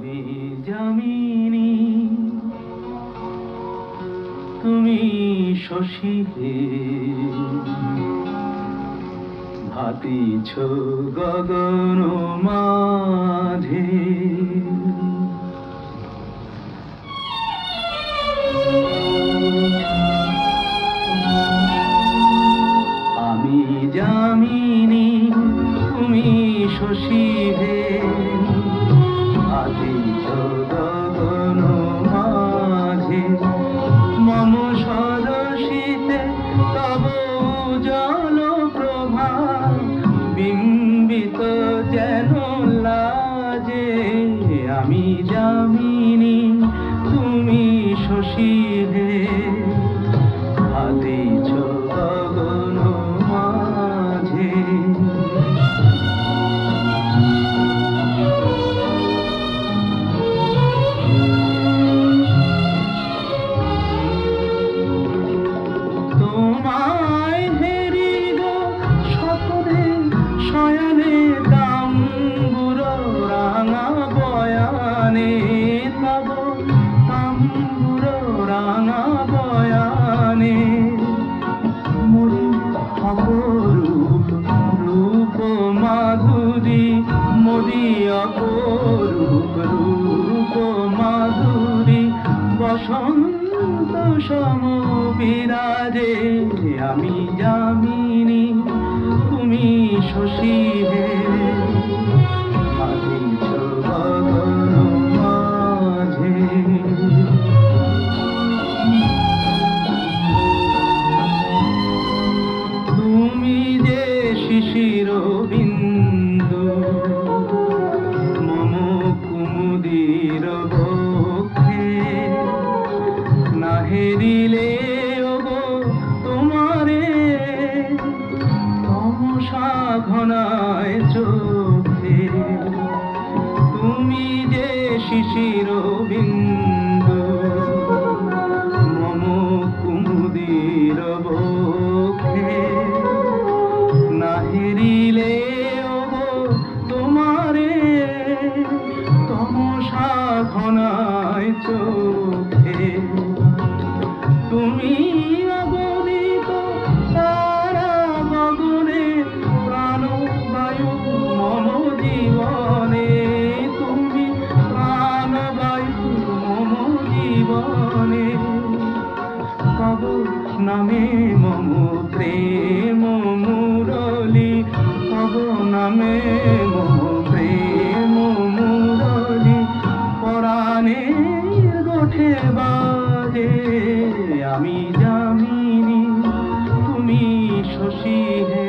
আমি যামিনী তুমি শশী হে, ভাতিছ গগন মাঝে। আমি যামিনী তুমি শশী হে, ভাতিছ গগন মাঝে। মম সরসিতে তব উজ্জ্বল প্রভা, বিম্বিত যেন লাজে। আমি যামিনী তুমি শশী হে, ভাতিছ গগন মাঝে। তোমায় হেরি গো স্বপনে শয়নে, তাম্বুর রাঙা বয়ানে, তব তাম্বুর রাঙা বয়ানে। মরি অপরূপ রূপ মাধুরী, মরি অপরূপ রূপ মাধুরী, বসন্ত সম বিরাজে। আমি যামিনী তুমি শশী হে, ভাতিছ গগন মাঝে। তুমি যে শিশির বিন্দু মম কুমুদির বক্ষে, না হেরিলে ওগো তোমারে তমসা ঘনায় চোখে। তুমি যে শিশির বিন্দু মম কুমুদির বক্ষে, না হেরিলে ওগো তোমারে তমসা ঘনায় চোখে। তুমি অগণিত তারা গগনে, প্রাণবায়ু মম জীবনে। তুমি প্রাণবায়ু মম জীবনে। কব নামে মম প্রেম মুরলী, কব নামে মম প্রেম মুরলী, পরাণের গোঠে বাজে। আমি যামিনী তুমি শশী হে,